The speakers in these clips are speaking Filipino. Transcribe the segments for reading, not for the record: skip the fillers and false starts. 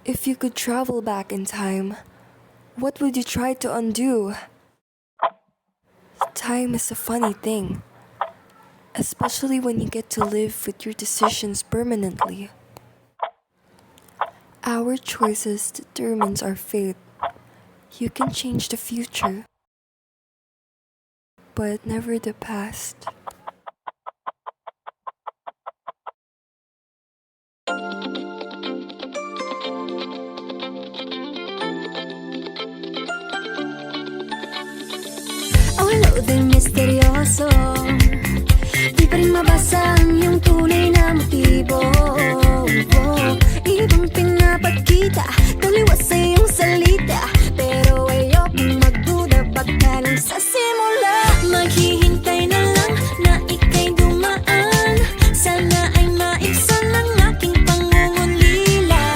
If you could travel back in time, what would you try to undo? Time is a funny thing, especially when you get to live with your decisions permanently. Our choices determines our fate. You can change the future, but never the past. Awalo din misteryoso, di pa rin mabasa ang iyong tunay na motibo. Ibang pinapakita, taliwas sa iyong salita, pero ayokong magduda pagka lang sa simula. Maghihintay na lang na ika'y dumaan, sana ay maibsan ang aking pangungulila.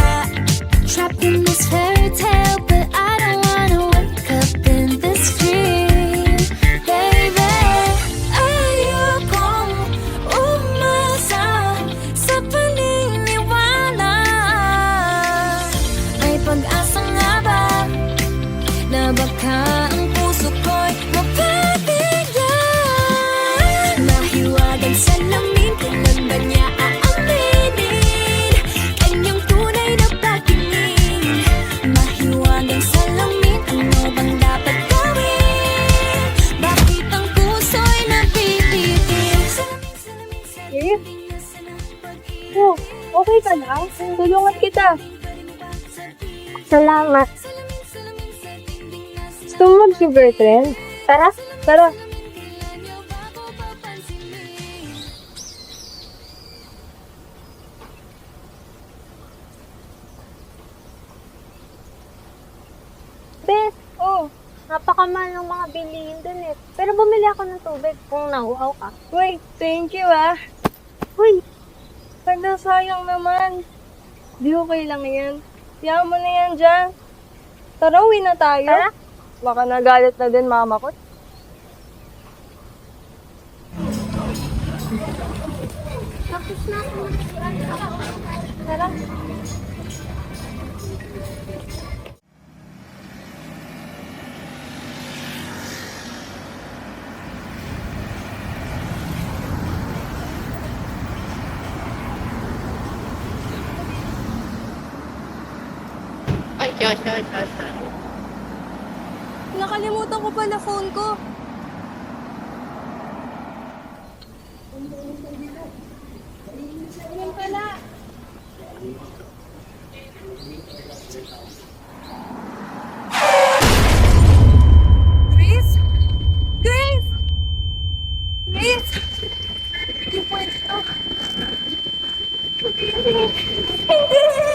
Trapped in this fairy tale, but I don't wanna wake up in this dream, baby. Ayokong umasa sa paniniwala. May pag-asa nga ba na baka ang puso ko'y mapabigyan? Mahiwagang salamin, kailan ba niya aaminin kanyang tunay na pagtingin? Mahiwagang salamin, ano bang dapat gawin? Bakit ang puso'y napipilitin? Salamin, salamin sa tingin niya sa pag-ibig. Oh, okay ka lang? Tulungan kita. Salamat. Gusto mo mag-sugar trend? Tara, tara. Bes, napakamahal ng mga bilihin dun eh. Pero bumili ako ng tubig kung nauhaw ka. Uy, thank you ah. Uy, sayang naman. Di okay lang yan. Tiyahan mo na yan dyan. Tara, uwi na tayo. Tara. Baka nagalit na din mama ko. Tapos na ako. Tara. Nakalimutan ko pala phone ko. Ayan pala. Grace? Grace? Grace? Hindi pwede to. Hindi. Hindi.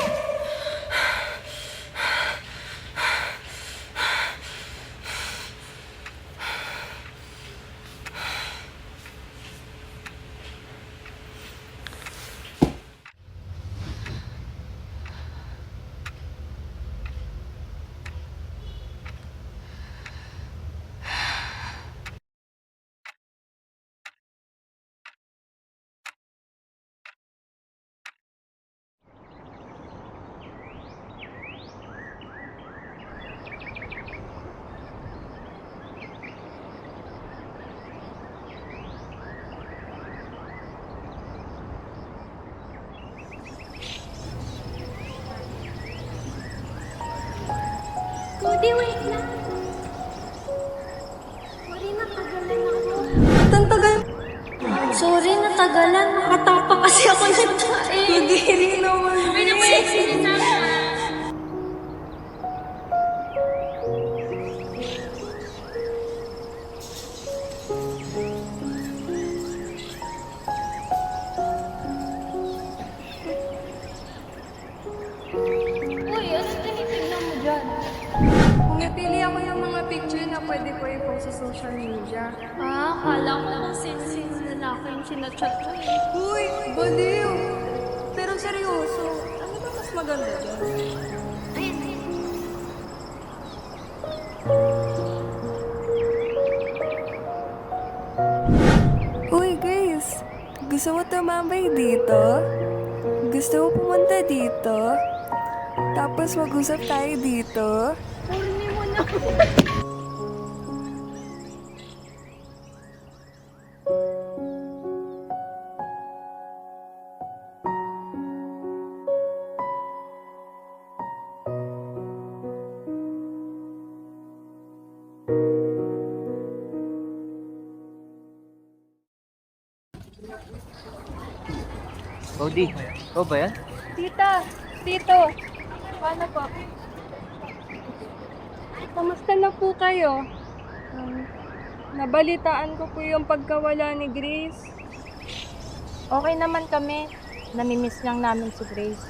Cody, wait lang. Sorry, natagalan ako. Ang tagal. Sorry, natagalan. Nakatapa kasi ako nagkain. Hindi naman. May napaiksin na Uy, ano tinitignan mo dyan? Pumipili ako yung mga picture na pwede ko i-post sa social media. Kala ko lang sino lalaki yung sinachat ko eh. Uy, baliw! Pero seryoso, ano ba mas maganda dyan? Ayun, ayun. Uy, Grace. Gusto mo tumambay dito? Gusto mo pumunta dito? Tapos mag-usap tayo dito. Kunin mo na. Cody, ikaw ba yan? Tita, tito. Paano po? Kamusta na po kayo? Nabalitaan ko po yung pagkawala ni Grace. Okay naman kami. Namimiss lang namin si Grace.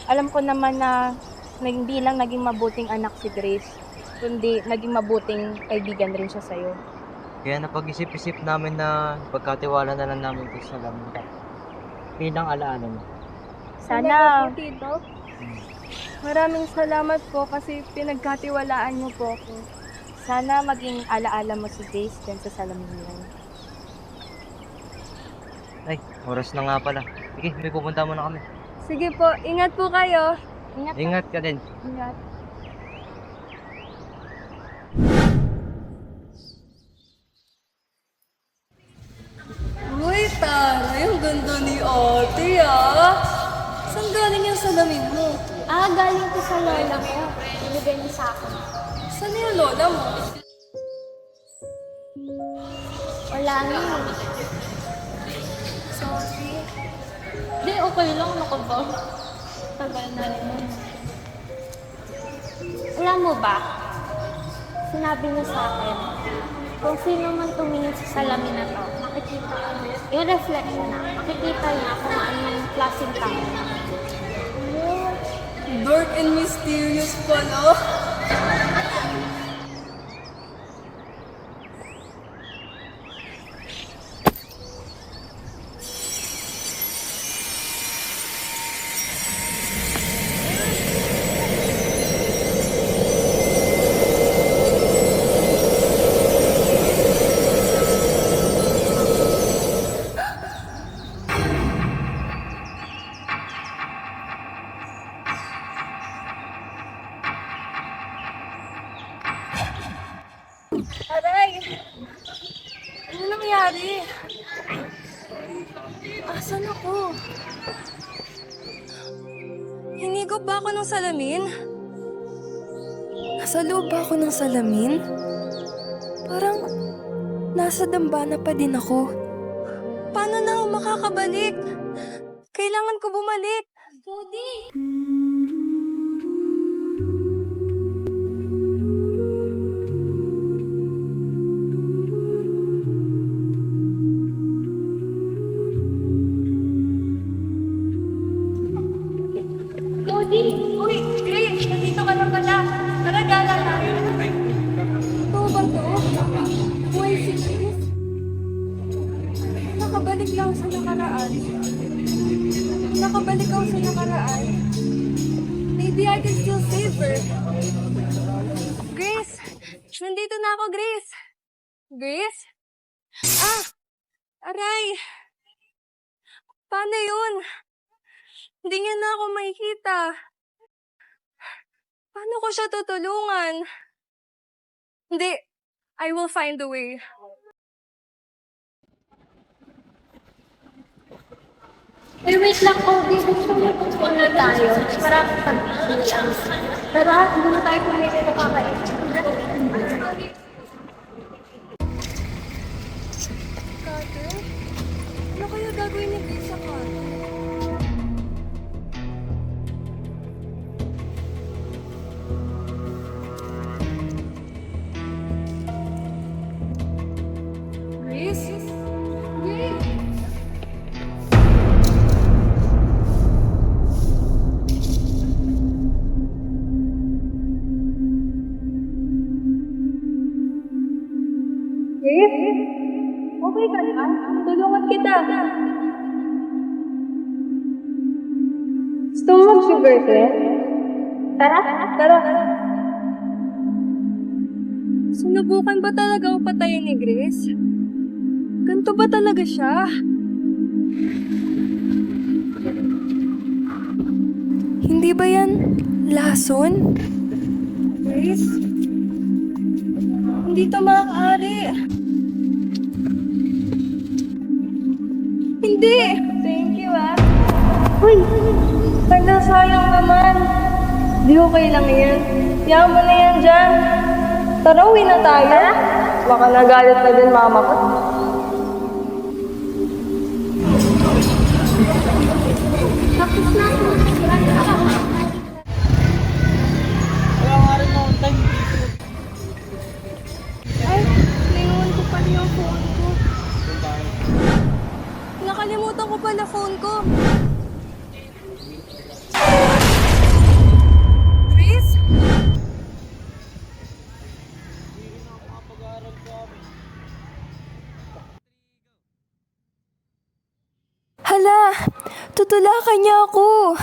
Alam ko naman na hindi lang naging mabuting anak si Grace, kundi naging mabuting kaibigan rin siya sa'yo. Kaya napag-isip-isip namin na pagkatiwala na lang namin ito sa lamin ka. Pinang alaala mo. Sana, Talaga po, tito. Maraming salamat po kasi pinagkatiwalaan niyo po ako. sana maging alaala mo si Grace dyan sa salamin niya. Ay, oras na nga pala. Sige, may pupunta muna kami. Sige po, ingat po kayo. Ingat ka. Ingat ka din. Ingat. Uy, taray, ang ganda ni ate ah. Saan galing yung salamin mo? Galing ko sa lola ko. Binigay niya sa akin. Saan yung lola mo? Wala na. Sorry. Di, okay lang. Ako ba? Tagal na rin. Alam mo ba? Sinabi niya sa akin, kung sino man tumingin sa salamin na to, makikita ko. Yung reflection na, makikita niya kung anong klaseng tao. Dark and mysterious pala. Aray! Ano nangyari? Asan ako? Hinigop ba ako ng salamin? Nasa loob ba ako ng salamin? Parang nasa dambana pa din ako. Paano na ako makakabalik? Kailangan ko bumalik. Cody! Cody! Uy, Grace! Nandito ka na pala. Tara, gala tayo. Ito ba to? Uy, si Grace. Nakabalik lang sa nakaraan. Nakabalik ako sa nakaraan. Maybe I can still save her. Grace! Nandito na ako, Grace. Grace? Ah! Aray! Paano yun? Hindi niya na ako makikita. Paano ko siya tutulungan? Hindi. I will find a way. Wait, wait lang, Cody. Gusto mo kung na tayo. Para pag-ilang. Tara, hindi na tayo kumili na kakain. Carter? Ano kaya gagawin ni Grace sa Carter? Grace? Grace? Grace? Okay ka na? Tulungan kita. Gusto mo mag-sugar friend? Tara, tara. Sinubukan ba talaga o patayin ni Grace? Ganto ba talaga siya? Hindi ba yan lason? Grace? Hindi to maaari. Hindi! Thank you, ah. Uy! Sayang naman. Di okay lang yan. Yaman mo na yan dyan. Tara, uwi na tayo. Baka nagalit na din mama ko. Wala nga rin noon time. Ay, naiwan ko pala yung phone ko. Nakalimutan ko pala phone ko. Grace? Hala! Tutulakan niya ako!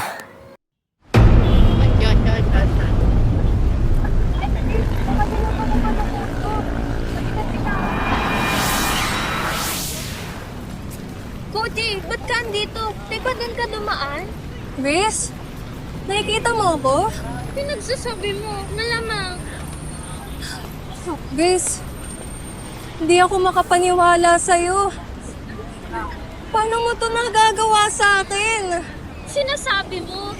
Koji, ba't ka andito? Teka, doon ka dumaan? Grace? Nakikita mo ako? Pinagsasabi mo, malamang. Grace, hindi ako makapaniwala sa'yo. Paano mo to nagagawa sa akin? Sinasabi mo.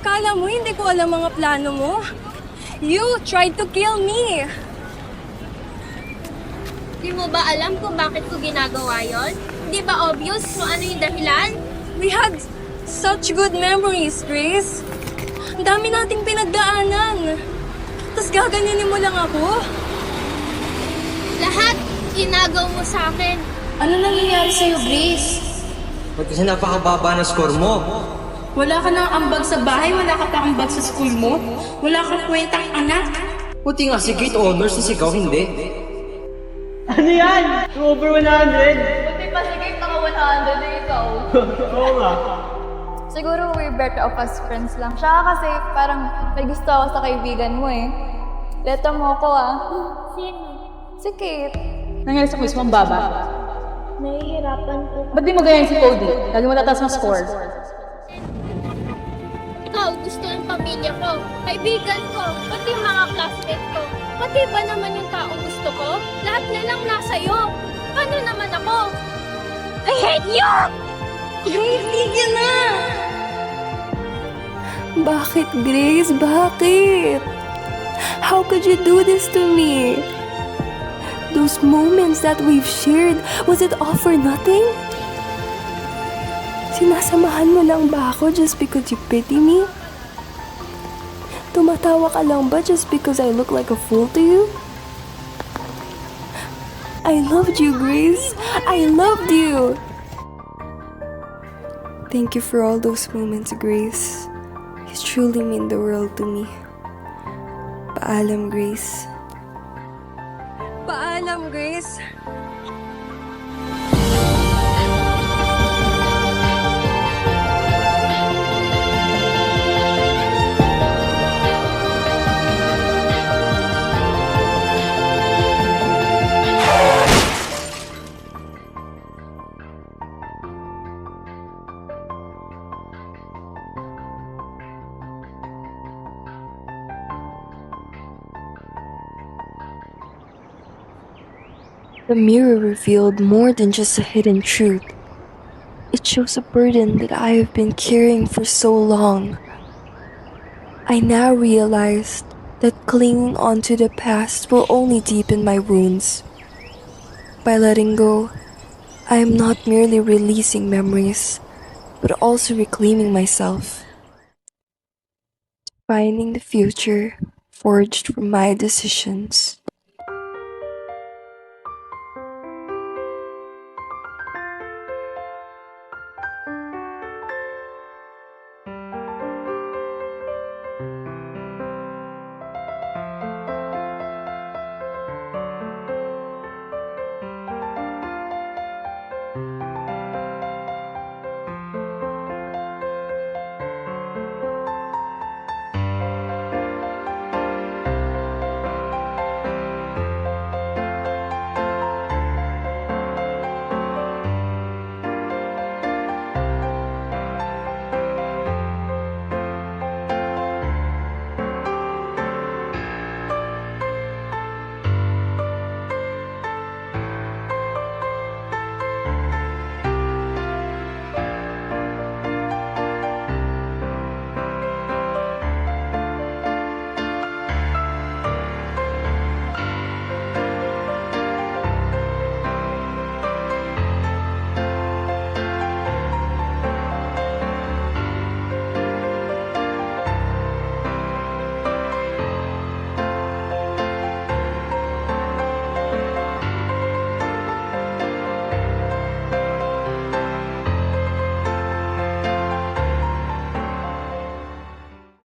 Kala mo hindi ko alam mga plano mo? You tried to kill me. Di mo ba alam kung bakit ko ginagawa yon? Di ba obvious kung ano yung dahilan? We had such good memories, Grace. Ang dami nating pinagdaanan. Tapos gaganyanin mo lang ako? Lahat inagaw mo sa akin. Ano nangyayari sa'yo, Grace? Ba't kasi napakababa ng score mo? Wala ka nang ambag sa bahay, wala ka pa ambag sa school mo, wala kang kwentang anak. Buti nga si Kate honors na ikaw hindi. Ano yan? Over 100? Buti pa si Kate naka 100 na ikaw. Oo nga. Siguro we're better off as friends lang. Tsaka kasi parang may gusto ako sa kaibigan mo eh. Leto mo ako ah. Sino? Si Kate. Nangyari sa quiz mo, ang baba. Nahihirapan ko. Ba't di mo ganyan si Cody? Lagi mo tataas ng score. Ikaw, gusto ng pamilya ko, kaibigan ko, pati yung mga classmates ko. Pati ba naman yung tao gusto ko? Lahat nilang nasa iyo. Paano naman ako? I hate you! Grace, tigil na! Bakit, Grace? Bakit? How could you do this to me? Those moments that we've shared, was it all for nothing? Sinasamahan mo lang ba ako just because you pity me? Tumatawa ka lang ba just because I look like a fool to you? I loved you, Grace. I loved you. Thank you for all those moments, Grace. You truly mean the world to me. Paalam, Grace. Paalam, Grace. The mirror revealed more than just a hidden truth. It shows a burden that I have been carrying for so long. I now realized that clinging onto the past will only deepen my wounds. By letting go, I am not merely releasing memories, but also reclaiming myself. Finding the future forged from my decisions.